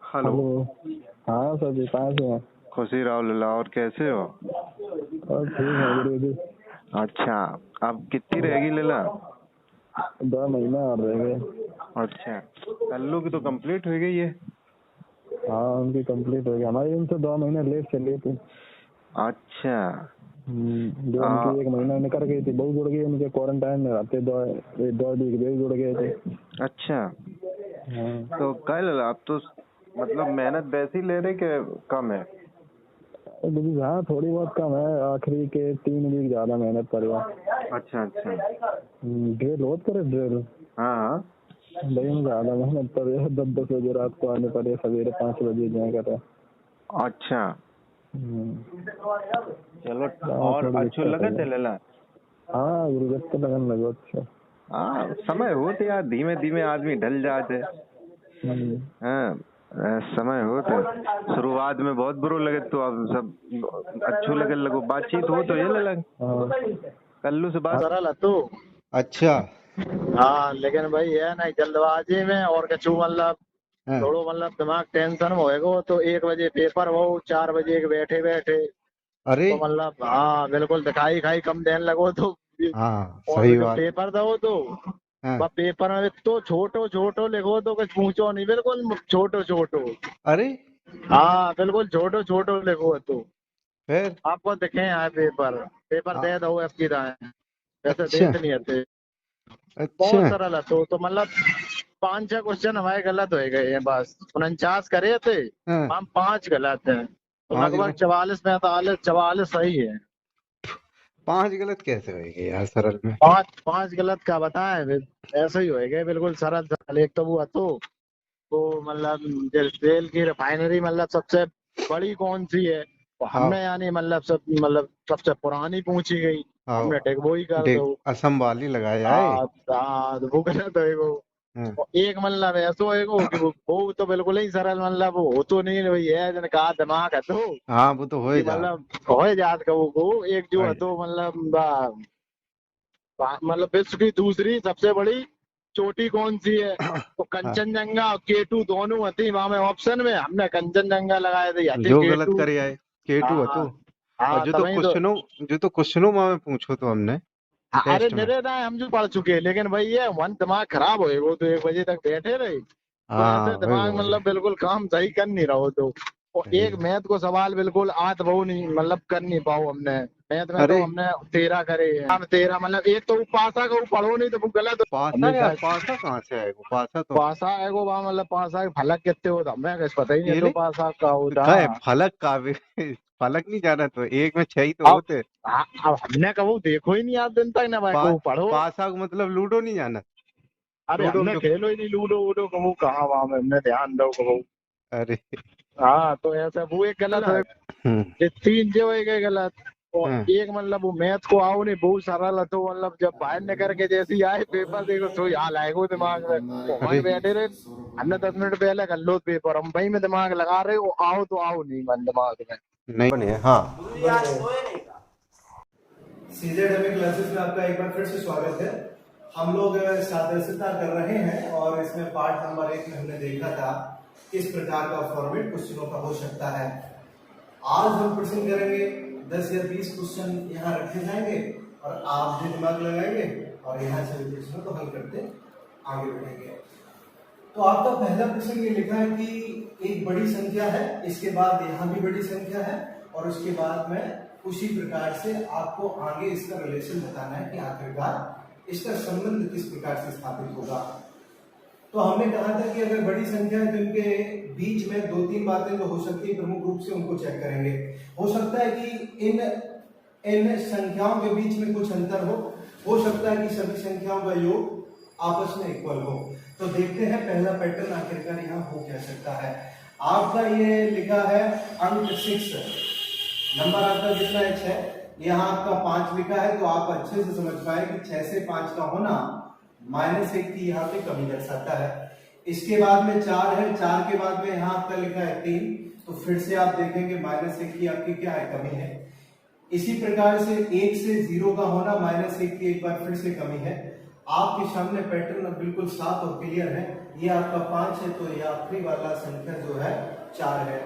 Hello. Hello. हाँ sir जी, कहाँ से हैं? खुशी राव लला, और कैसे हो? और ठीक है गुरु जी। अच्छा, अब कितनी रहेगी लला? 2 महीना और रह गए। अच्छा, कल्लू की तो कंप्लीट हो गई है। हाँ उनकी कंप्लीट हो गई, हमारी उनसे 2 महीने लेट चली थी। अच्छा। जो उनकी 1 महीना निकल गई थी, बहुत जुड़ गई, उनके क्वारंटाइन में रहते 2 वीक जुड़ गए थे। अच्छा, हाँ तो कल आप तो मतलब मेहनत वैसी ले रहे कि कम है? गुरु जी, हाँ थोड़ी बहुत कम है, आखिरी के 3 वीक ज्यादा मेहनत करेगा। अच्छा अच्छा। ड्रिल बहुत करे ड्रिल। हाँ हाँ। भाई में ज्यादा मेहनत कर रहे हैं, 10-10 बजे रात को आने पड़े, सवेरे 5 बजे जाए कर रहे। अच्छा, चलो। और थोड़ी अच्छो दिक्कत लगे थे है। लला? हाँ गुरु जी, तो लगन लगो अच्छा। हाँ, समय होते यार, धीमे धीमे आदमी ढल जाते। हाँ, समय होते। शुरुआत में बहुत बुरो लगे, तो अब सब अच्छो लगे लगो, बातचीत हो तो ये लगे। कल्लू से बात सरल है तू। अच्छा। हाँ लेकिन भाई है ना, जल्दबाजी में और कछु मतलब हाँ। थोड़ो मतलब दिमाग टेंशन में होएगो तो 1 बजे पेपर हो, 4 बजे के बैठे बैठे अरे। तो मतलब हाँ बिल्कुल दिखाई खाई कम देने लगो तो हाँ और सही जो बात। पेपर दो तो हाँ। बस पेपर में तो छोटो छोटो लिखो तो कुछ पूछो नहीं, बिल्कुल छोटो छोटो। अरे हाँ बिल्कुल छोटो छोटो लिखो तो फिर। आपको दिखे यहाँ पेपर पेपर हाँ। दे दो आपकी राय, वैसे अच्छा देते नहीं आते। अच्छा। बहुत सरल है तो मतलब 5-6 क्वेश्चन हमारे गलत हो गए हैं, बस 49 करे थे, हाँ। हम 5 गलत हैं, तो 5 गलत। लगभग 44-45 सही है। 5 गलत कैसे होएगी यार सरल में? 5-5 गलत का बताएं ऐसे ही हो गए, बिल्कुल सरल सरल। एक तो वो तो मतलब तेल की रिफाइनरी मतलब सबसे बड़ी कौन सी है, तो हाँ हमने यानी मतलब सबसे पुरानी पूछी गई, हमने हाँ। टिक वो ही कर दो। देख, असम वाली लगाया है। हाँ हाँ, तो वो गलत है वो। हाँ। और एक मतलब ऐसो है कि वो तो बिल्कुल ही सरल, मतलब वो हो तो नहीं वही है जिन्हें कहा दिमाग है तो हाँ वो तो हो कि ही जा। मतलब हो जात का वो एक जो है अरे, तो मतलब मतलब विश्व की दूसरी सबसे बड़ी चोटी कौन सी है, तो हाँ। कंचनजंगा और केटू दोनों होती वहां में ऑप्शन में, हमने कंचनजंगा लगाए थे, याती जो गलत केटू। करे आए केटू है हाँ तो। और हाँ तभी तो। जो तो क्वेश्चनों में पूछो तो हमने हाँ, अरे टेस्ट में। मेरे ना हम जो पढ़ चुके हैं, लेकिन भाई ये मन दिमाग खराब हो वो तो 1 बजे तक बैठे रहे, तो हाँ ऐसे वही दिमाग वही। मतलब बिल्कुल काम सही कर नहीं रहो तो। और सही एक है। मैथ को सवाल बिल्कुल आठ बहु नहीं मतलब कर नहीं पाओ हमने। मैथ में अरे तो हमने 13 करे हैं, हम 13 मतलब एक तो वो पासा का वो पढ़ो नहीं तो वो गलत पासा हमेशा। यार, पासा कहाँ से आएगा पासा तो? पासा है वो वहाँ मतलब पासा के फलक कितने होता हमें कुछ पता ही नहीं ये तो ले पासा का होता। का है फलक का भी फलक नहीं जाना तो एक में 6 ही तो अब होते। अब हमने कबू देखो ही नहीं आज दिन तक ना भाई पा, को पढ़ो। पासा का मतलब लूडो नहीं जाना? अरे लूडो में हमने जो। खेलो ही नहीं लूडो वूडो कबू, कहाँ वहां में हमने ध्यान दो कबू। अरे। हाँ तो ऐसा वो एक गलत है, हम्म। ये 3 जो है गए गलत। और हाँ। एक मतलब वो मैथ को आओ नहीं बहुत सरल है तो मतलब जब बाहर निकल के जैसी आए पेपर देखो तो हाल आएगा दिमाग में, तो अरे हमारे बैठे रहे हमने 10 मिनट पहले कर लो पेपर, हम वही में दिमाग लगा रहे हो, आओ तो आओ नहीं मन दिमाग में। नहीं बने हाँ। सीजेड क्लासेस में आपका एक बार फिर से स्वागत है। हम लोग सदस्यता कर रहे हैं और इसमें पार्ट नंबर 1 में हमने देखा था किस प्रकार का फॉर्मेट क्वेश्चनों का हो सकता है। आज हम प्रश्न करेंगे, 10 या 20 क्वेश्चन यहाँ रखे जाएंगे और आप भी दिमाग लगाएंगे और यहाँ से प्रश्नों को हल करते आगे बढ़ेंगे। तो आपका पहला प्रश्न ये लिखा है कि एक बड़ी संख्या है, इसके बाद यहाँ भी बड़ी संख्या है और उसके बाद में उसी प्रकार से आपको आगे इसका रिलेशन बताना है कि आखिरकार इसका संबंध किस प्रकार से स्थापित होगा। तो हमने कहा था कि अगर बड़ी संख्या है तो इनके बीच में 2-3 बातें जो हो सकती है प्रमुख रूप से उनको चेक करेंगे। हो सकता है कि इन संख्याओं के बीच में कुछ अंतर हो सकता है कि सभी संख्याओं का योग आपस में इक्वल हो। तो देखते हैं पहला पैटर्न आखिरकार यहाँ हो क्या सकता है। आपका ये लिखा है अंक 6, नंबर आपका कितना है 6, यहाँ आपका 5 लिखा है, तो आप अच्छे से समझ पाए कि 6 से 5 का होना -1 की यहाँ पे कमी दर्शाता है। इसके बाद में 4 है, 4 के बाद में यहाँ आपका लिखा है 3, तो फिर से आप देखेंगे -1 की आपकी क्या है कमी है। इसी प्रकार से 1 से 0 का होना -1 की एक बार फिर से कमी है। आपके सामने पैटर्न अब बिल्कुल साफ और क्लियर है। ये आपका 5 है, तो ये आखिरी वाला संख्या जो है 4 है।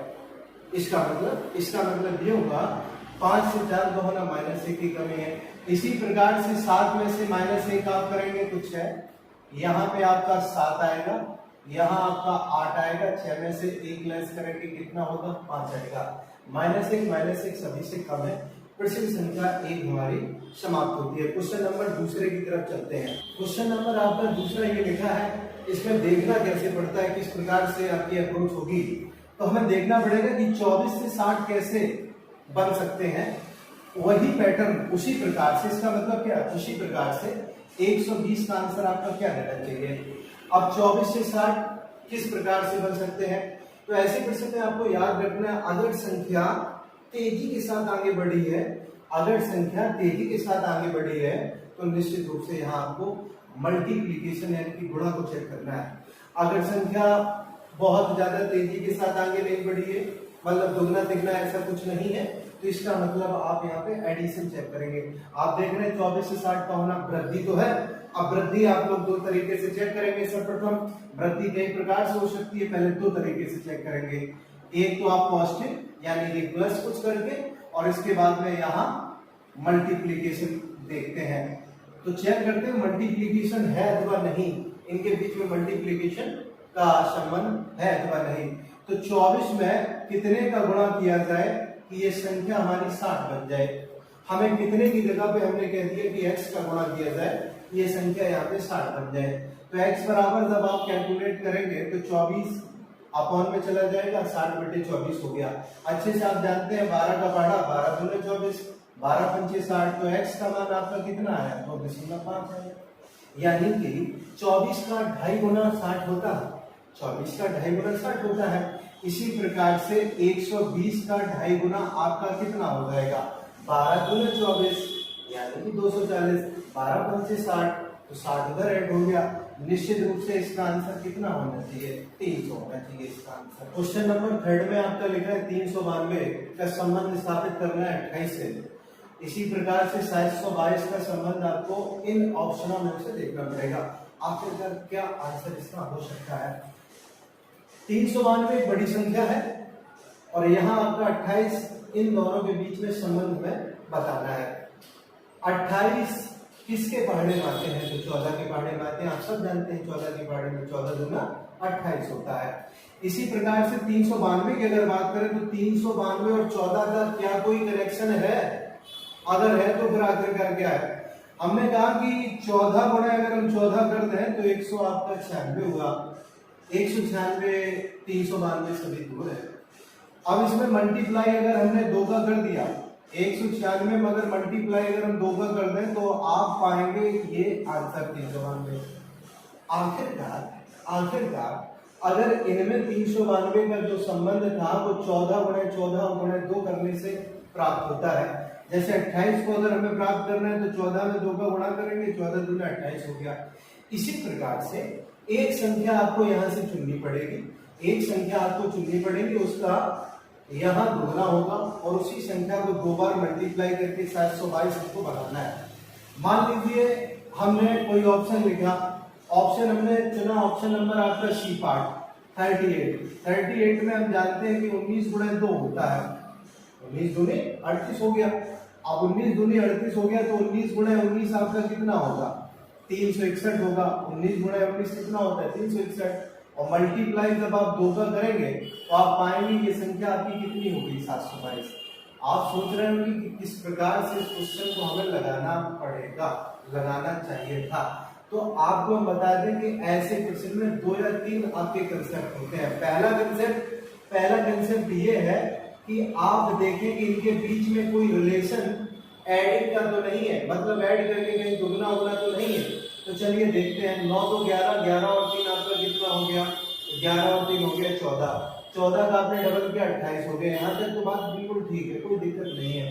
इसका मतलब ये होगा 5 से 4 का होना -1 की कमी है। इसी प्रकार से 7 में से -1 आप करेंगे कुछ है, यहाँ पे आपका 7 आएगा, यहाँ आपका 8 आएगा, 6 में से 1 लेस करेंगे कितना होगा 5 आएगा। -1 सभी से कम है, प्रश्न संख्या 1 हमारी समाप्त होती है। क्वेश्चन नंबर दूसरे की तरफ चलते हैं। क्वेश्चन नंबर आपका दूसरा ये लिखा है, इसमें देखना कैसे पड़ता है, किस प्रकार से आपकी अप्रोच होगी। तो हमें देखना पड़ेगा कि 24 से 60 कैसे बन सकते हैं, वही पैटर्न उसी प्रकार से, इसका मतलब क्या, उसी प्रकार से 120 का आंसर आपका क्या रहना चाहिए। अब 24 से 60 किस प्रकार से बन सकते हैं, तो ऐसे प्रश्न में आपको याद रखना है, अगर संख्या तेजी के साथ आगे बढ़ी है, अगर संख्या तेजी के साथ आगे बढ़ी है तो निश्चित रूप से यहाँ आपको मल्टीप्लीकेशन यानी कि गुणा को चेक करना है। अगर संख्या बहुत ज्यादा तेजी के साथ आगे नहीं बढ़ी है, मतलब दुगना तिगना ऐसा कुछ नहीं है, तो इसका मतलब आप यहाँ पे एडिशन चेक करेंगे। आप देख रहे हैं 24 से 60 का होना वृद्धि तो है। अब वृद्धि आप लोग दो तरीके से चेक करेंगे। सर्वप्रथम वृद्धि कई प्रकार से हो सकती है, पहले दो तरीके से चेक करेंगे। एक तो आप पॉजिटिव यानी कि प्लस कुछ करके, और इसके बाद में यहाँ मल्टीप्लीकेशन देखते हैं। तो चेक करते हैं मल्टीप्लीकेशन है अथवा नहीं, इनके बीच में मल्टीप्लीकेशन का संबंध है अथवा नहीं। तो 24 में कितने का गुणा किया जाए कि ये संख्या हमारी 60 बन जाए। हमें कितने की जगह पे हमने कह दिया कि x का गुणा किया जाए, ये संख्या यहाँ पे 60 बन जाए। तो x बराबर जब आप कैलकुलेट करेंगे तो 24 अपॉन में चला जाएगा, 60/24 हो गया। अच्छे से आप जानते हैं 12 का पढ़ा, 12 दूने 24, 12 पंचे 60, तो x का मान आपका कितना है 2.5 है। यानी कि 24 का 2.5 गुना 60 होता है, 24 का 2.5 गुना 60 होता है। इसी प्रकार से 120 का 2.5 गुना आपका कितना हो जाएगा 12 दूने 24 यानी कि 240, 12 पंचे 60, तो 60 उधर ऐड हो गया। निश्चित रूप से इसका आंसर कितना होना चाहिए 300 होना चाहिए इसका आंसर। क्वेश्चन नंबर 3 में आपका लिखा है 392 का संबंध स्थापित करना है 28 से। इसी प्रकार से 722 का संबंध आपको इन ऑप्शनों में से देखना पड़ेगा, आखिरकार क्या आंसर इसका हो सकता है। 392 एक बड़ी संख्या है और यहाँ आपका 28 इन दोनों के बीच में संबंध में बताना है। 28 किसके पहाड़े में आते हैं, तो 14 के पहाड़े में आते हैं। आप सब जानते हैं 14 के पहाड़े में 14 दूना 28 होता है। इसी प्रकार से 392 की अगर बात करें तो 392 और 14 का क्या कोई कनेक्शन है, अगर है तो फिर आखिरकार क्या है। हमने कहा कि 14 गुणे अगर हम 14 कर दें तो 100 आपका 96 हुआ, 196 392 सभी दूर है। अब इसमें मल्टीप्लाई अगर हमने 2 का कर दिया, 196 में अगर मल्टीप्लाई अगर हम 2 का कर दें तो आप पाएंगे ये आंसर 392। आखिरकार अगर इनमें 392 का जो संबंध था वो 14 गुणे 2 करने से प्राप्त होता है। जैसे 28 को अगर हमें प्राप्त करना है तो 14 में 2 का गुणा करेंगे, 14 दूना 28 हो गया। इसी प्रकार से एक संख्या आपको यहाँ से चुननी पड़ेगी, एक संख्या आपको चुननी पड़ेगी, उसका यहाँ दुगना होगा और उसी संख्या को 2 बार मल्टीप्लाई करके 722 को बनाना है। मान लीजिए हमने कोई ऑप्शन लिखा, ऑप्शन हमने चुना ऑप्शन नंबर आपका सी पार्ट 38 में हम जानते हैं कि 19 गुणे 2 होता है, 19 दूनी 38 हो गया। अब 19 दूनी 38 हो गया तो 19 गुणे 19 आपका कितना होगा 361 होगा। 19 गुणे 19 कितना होता है 361, और मल्टीप्लाई जब आप 2 का करेंगे तो आप पाएंगे ये संख्या आपकी कितनी होगी 722। आप सोच रहे होंगे कि किस प्रकार से इस क्वेश्चन को हमें लगाना पड़ेगा, लगाना चाहिए था। तो आपको हम बता दें कि ऐसे क्वेश्चन में 2 या 3 आपके कंसेप्ट होते हैं। पहला कंसेप्ट ये है कि आप देखें कि इनके बीच में कोई रिलेशन एडिंग का तो नहीं है, मतलब ऐड करके कहीं दुगना होना तो नहीं है। तो चलिए देखते हैं, 9 तो 11, 11 और 3 आपका कितना हो गया 11 और 3 हो गया 14, 14 का आपने डबल किया 28 हो गया। यहाँ तक तो बात बिल्कुल ठीक है, कोई दिक्कत नहीं है।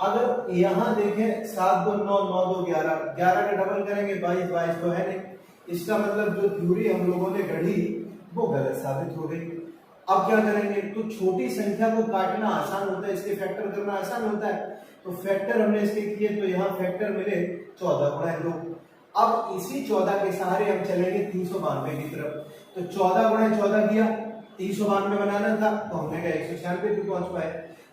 अगर यहाँ देखें 7 2 9, 9 2 11, 11 का डबल करेंगे 22, 22 तो है नहीं। इसका मतलब जो थ्योरी हम लोगों ने गढ़ी वो गलत साबित हो गई। अब क्या करेंगे, तो छोटी संख्या को काटना आसान होता है, इसके फैक्टर करना आसान होता है। तो फैक्टर हमने इसके किए तो यहाँ फैक्टर मिले 14 गुणा 2। अब इसी 14 के सहारे हम चलेंगे 392 की तरफ। तो 14 गुणा 14 किया, 392 बनाना था तो हमने कहा 196 पे पहुंच पाए।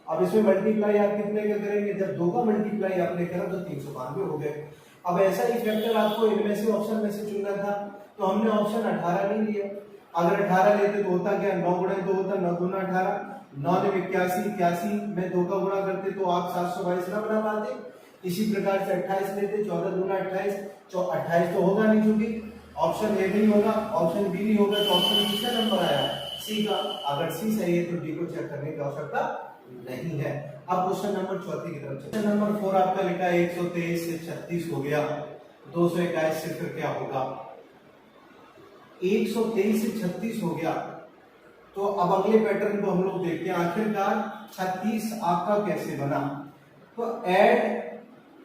अब इसमें मल्टीप्लाई आप कितने का करेंगे, जब 2 का मल्टीप्लाई आपने करा तो 392 हो गए। अब ऐसा ही फैक्टर आपको इनमें से ऑप्शन में से चुनना था, तो हमने ऑप्शन 18 नहीं लिया। अगर 18 लेते तो होता क्या, 9 गुणा 2 होता, 9 गुना 18, 9 ने 81, 81 में 2 का गुणा करते तो आप 722 ना बना पाते। इसी प्रकार से 28 लेते, 14 गुना 28, 28 तो होगा नहीं, क्योंकि ऑप्शन ए नहीं होगा, ऑप्शन बी नहीं होगा, तो ऑप्शन किसका नंबर आया, सी का। अगर सी सही है तो डी को चेक करने की आवश्यकता नहीं है। अब क्वेश्चन नंबर 4 की तरफ चलते हैं। क्वेश्चन नंबर 4 आपका लिखा है 123 से 36 हो गया, 221 से फिर क्या होगा, 123 से 36 हो गया। तो अब अगले पैटर्न को हम लोग देखते हैं, आखिरकार 36 आपका कैसे बना। तो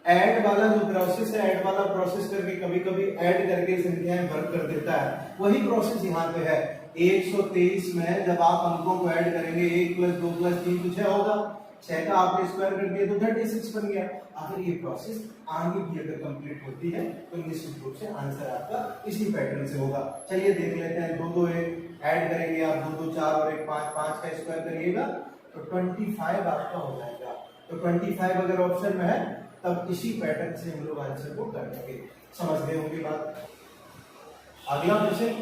ऐड वाला जो प्रोसेस है, ऐड वाला प्रोसेस करके कभी कभी ऐड करके संख्याएं वर्क कर देता है, वही प्रोसेस यहाँ पे है। 123 में जब आप अंकों को ऐड करेंगे, 1 + 2 + 3 तो 6 होगा, 6 का आपने स्क्वायर कर दिया तो 36 बन गया। अगर ये प्रोसेस आगे भी अगर कंप्लीट होती है तो निश्चित रूप से आंसर आपका इसी पैटर्न से होगा। चलिए देख लेते हैं, 2 2 ऐड करेंगे आप, 2 2 4 और 1 5, 5 का स्क्वायर करिएगा तो 25 आपका हो जाएगा। तो 25 अगर ऑप्शन में है तब इसी पैटर्न से हम लोग आंसर को कर देंगे। समझ गए होंगे बात। अगला क्वेश्चन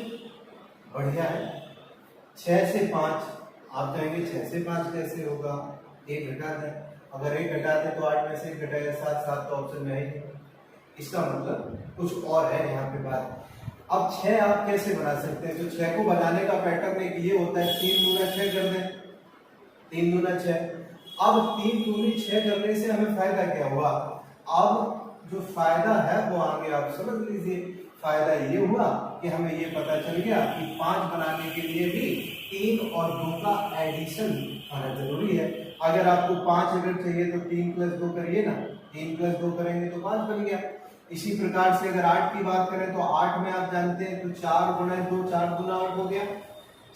बढ़िया है, 6 से 5। आप कहेंगे 6 से 5 कैसे होगा, 1 घटा दें। अगर 1 घटा दें तो 8 में से 1 घटाएगा 7, 7 तो ऑप्शन में है। इसका मतलब कुछ और है यहाँ पे बात। अब 6 आप कैसे बना सकते हैं, तो 6 को बनाने का पैटर्न एक ये होता है, 3 दूना 6 कर दें, 3 दूना 6। अब 3 दूनी 6 करने से हमें फायदा क्या हुआ, अब जो फायदा है वो आगे आप समझ लीजिए। फायदा ये हुआ कि हमें ये पता चल गया कि 5 बनाने के लिए भी 3 और 2 का एडिशन आना जरूरी है। अगर आपको 5 अगर चाहिए तो 3 + 2 करिए ना, 3 + 2 करेंगे तो 5 बन गया। इसी प्रकार से अगर 8 की बात करें तो 8 में आप जानते हैं तो 4 गुणा 2, 4 गुना 8 हो गया,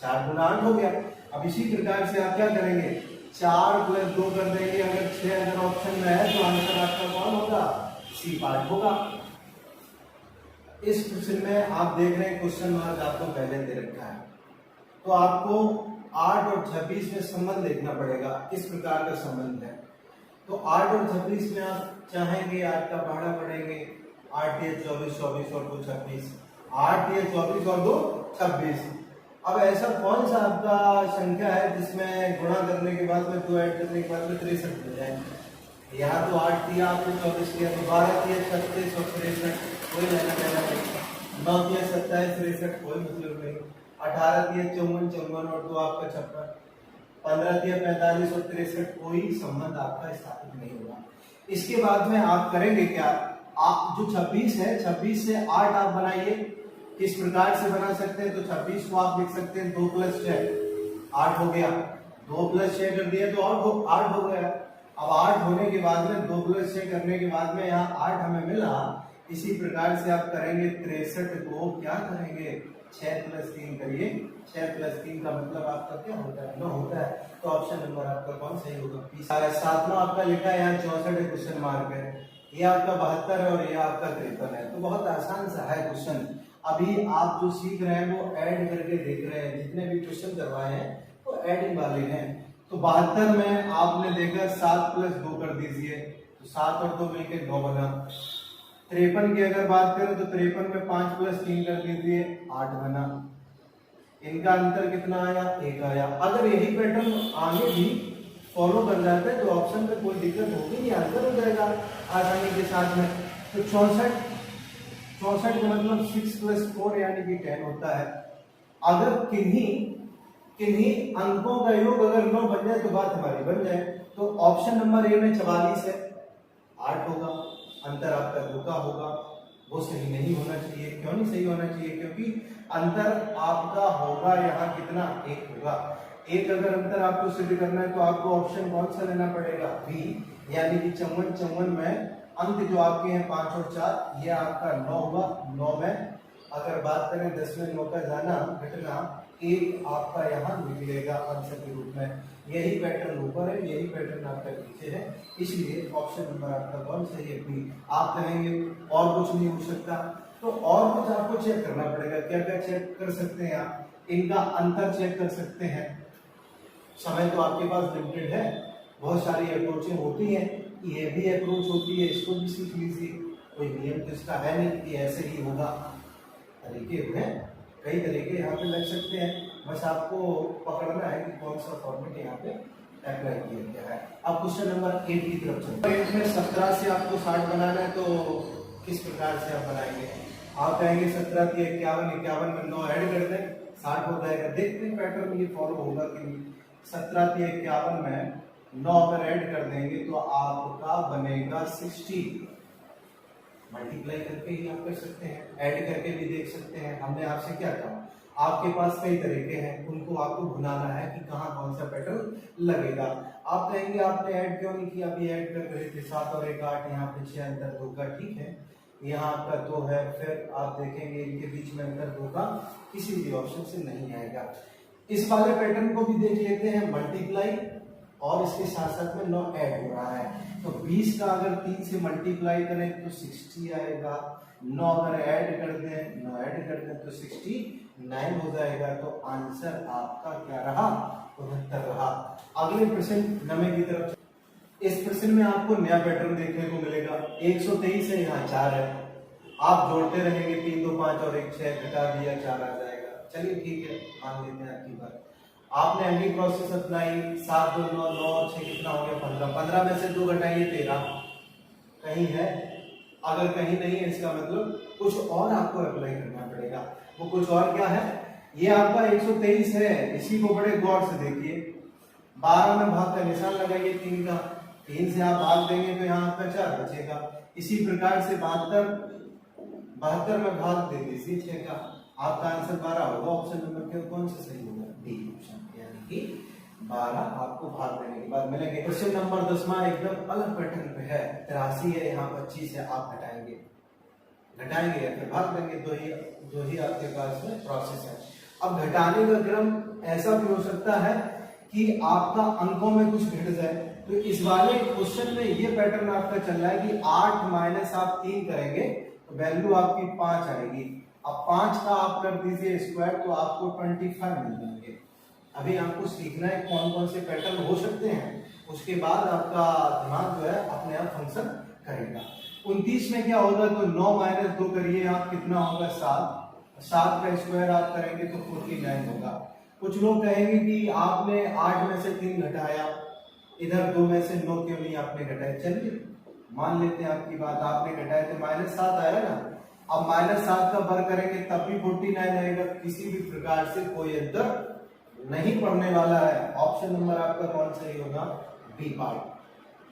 4 गुना 8 हो गया। अब इसी प्रकार से आप क्या करेंगे, 4 + 2 कर देंगे। अगर 6 अगर ऑप्शन में है तो आंसर आपका कौन होगा, सी पार्ट होगा। इस क्वेश्चन में आप देख रहे हैं क्वेश्चन मार्क आपको पहले दे रखा है, तो आपको 8 और 26 में संबंध देखना पड़ेगा। किस प्रकार का संबंध है, तो 8 और 26 में आप चाहेंगे 8 का पहाड़ा पढ़ेंगे, 8 या 24, 24 और 2 26, 8 या 24 और 2 26। अब ऐसा कौन सा आपका संख्या है जिसमें गुणा करने के बाद में 2 ऐड करने के बाद में 63 मिल जाएंगे। यहाँ तो 8 दिया आपने, 24 दिया तो 12 दिया 36 और 63, कोई लेना देना नहीं। 9 दिया 27, 63, कोई मतलब नहीं। 18 दिया 54, 54 और 2 आपका 56, 15 दिया 45 और 63, कोई संबंध आपका स्थापित नहीं होगा। इसके बाद में आप करेंगे क्या, आप जो 26 है 26 से 8 आप बनाइए। किस प्रकार से बना सकते हैं, तो 26 को आप लिख सकते हैं 2 + 6, 8 हो गया। 2 + 6 कर दिया तो 8 हो गया। अब 8 होने के बाद में 2 + 6 करने के बाद में यहाँ 8 हमें मिला। इसी प्रकार से आप करेंगे 63 को क्या करेंगे, 6 + 3 करिए। 6 + 3 का मतलब आपका क्या होता है, 9 होता है। तो ऑप्शन नंबर आपका कौन सही होगा, 7वां आपका लिखा है यहाँ 64 क्वेश्चन मार्क है, ये आपका 72 है और ये आपका 53 है। तो बहुत आसान सा है क्वेश्चन। अभी आप जो सीख रहे हैं वो ऐड करके देख रहे हैं, जितने भी क्वेश्चन करवाए हैं वो एडिंग वाले हैं। तो 72 में आपने देखा 7 + 2 कर दीजिए, तो 7 और 2 मिलकर 9 बना। 53 की अगर बात करें तो 53 में 5 + 3 कर दीजिए, 8 बना। इनका अंतर कितना आया, 1 आया। अगर यही पैटर्न आगे भी फॉलो कर जाते हैं तो ऑप्शन में कोई दिक्कत होगी नहीं, आंसर हो जाएगा आसानी के साथ में। तो 64 का मतलब 6 + 4 यानी कि 10 होता है। अगर किन्हीं अंकों का योग अगर 9 बन जाए तो बात हमारी बन जाए। तो ऑप्शन नंबर ए में 44 है, 8 होगा, अंतर आपका 2 का होगा, वो सही नहीं होना चाहिए। क्यों नहीं सही होना चाहिए, क्योंकि अंतर आपका होगा यहाँ कितना, 1 होगा। 1 अगर अंतर आपको सिद्ध करना है तो आपको ऑप्शन कौन सा लेना पड़ेगा, बी, यानी कि 54 में अंक जो आपके हैं 5 और 4, ये आपका 9 होगा। 9 में अगर बात करें 10 में 9 का जाना घटना, 1 आपका यहाँ निकलेगा आंसर के रूप में। यही पैटर्न ऊपर है, यही पैटर्न आपका नीचे है, इसलिए ऑप्शन नंबर आपका कौन सही है, बी। आप कहेंगे और कुछ नहीं हो सकता, तो और कुछ आपको चेक करना पड़ेगा। क्या क्या चेक कर सकते हैं आप? इनका अंतर चेक कर सकते हैं। समय तो आपके पास लिमिटेड है, बहुत सारी अप्रोचें होती हैं, ये भी अप्रोच होती है, इसको भी सीख लीजिए। कोई नियम तो इसका है नहीं कि ऐसे ही होगा, तरीके हैं, कई तरीके यहाँ पे लग सकते हैं। बस आपको पकड़ना है कि कौन सा फॉर्मेट यहाँ पे अप्लाई किया गया है। अब क्वेश्चन नंबर 8 की तरफ चलते हैं। इसमें 17 से आपको 60 बनाना है, तो किस प्रकार से आप बनाएंगे? आप कहेंगे 17 की 51, 51 में 9 ऐड कर दें, 60 हो जाएगा। देखते हैं पैटर्न ये फॉलो होगा कि नहीं। 17 की 51 में 9 अगर ऐड कर देंगे तो आपका बनेगा 60। मल्टीप्लाई करके ही आप कर सकते हैं, ऐड करके भी देख सकते हैं। हमने आपसे क्या कहा, आपके पास कई तरीके हैं, उनको आपको भुनाना है कि कहाँ कौन सा पैटर्न लगेगा। आप कहेंगे आपने ऐड क्यों नहीं किया? अभी ऐड कर रहे थे 7 और 1 8, यहाँ पे 6 अंतर 2 का, ठीक है, यहाँ आपका 2 है, फिर आप देखेंगे इनके बीच में अंतर 2 का किसी भी ऑप्शन से नहीं आएगा। इस वाले पैटर्न को भी देख लेते हैं, मल्टीप्लाई और इसके साथ साथ में 9 ऐड हो रहा है। तो 20 का अगर 3 से मल्टीप्लाई करें तो 60 आएगा, 9 अगर ऐड कर दें, 9 ऐड कर दें तो 69 हो जाएगा। तो आंसर आपका क्या रहा? 69 रहा। अगले प्रश्न 9 की तरफ। इस प्रश्न में आपको नया पैटर्न देखने को मिलेगा। 123 है, यहाँ 4 है, आप जोड़ते रहेंगे, 3 2 5 और 1 6, घटा दिया 4 आ जाएगा। चलिए ठीक है, मान लेते हैं आपकी बात। आपने अगली प्रोसेस अपनाई, 7 2 9 9 और 6 कितना हो गया? 15। 15 में से 2 घटाइए 13। कहीं है? अगर कहीं नहीं है इसका मतलब कुछ और आपको अप्लाई करना पड़ेगा। वो कुछ और क्या है? ये आपका 123 है, इसी को बड़े गौर से देखिए। 12 में भाग का निशान लगाइए 3 का, 3 से आप भाग देंगे तो यहाँ आपका 4 बचेगा। इसी प्रकार से 72 में भाग दे दीजिए 6 का, आपका आंसर 12 होगा। ऑप्शन नंबर कौन सा सही होगा? डी ऑप्शन, यानी कि 12 आपको भाग देने के बाद मिलेंगे। क्वेश्चन नंबर 10वां एकदम अलग पैटर्न पे है। 83 है, यहाँ 25 है, आप घटाएंगे या फिर भाग देंगे, दो ही आपके पास में प्रोसेस है। अब घटाने का क्रम ऐसा भी हो सकता है कि आपका अंकों में कुछ घट जाए। तो इस वाले क्वेश्चन में ये पैटर्न आपका चल रहा है कि 8 माइनस आप 3 करेंगे तो वैल्यू आपकी 5 आएगी। अब 5 का आप कर दीजिए स्क्वायर तो आपको 25 मिल जाएंगे। अभी आपको सीखना है कौन कौन से पैटर्न हो सकते हैं, उसके बाद आपका दिमाग जो है अपने आप फंक्शन करेगा। 29 में क्या होगा? तो 9 माइनस 2 करिए आप, कितना होगा? 7। 7 का स्क्वायर आप करेंगे तो 49 होगा। कुछ लोग कहेंगे कि आपने 8 में से 3 घटाया, इधर 2 में से 9 क्यों नहीं आपने घटाया? चलिए मान लेते हैं आपकी बात, आपने घटाया तो -7 आया ना। अब -7 का वर्ग करेंगे तब भी 49 आएगा। किसी भी प्रकार से कोई अंतर नहीं पड़ने वाला है। ऑप्शन नंबर आपका कौन सही होगा? B part.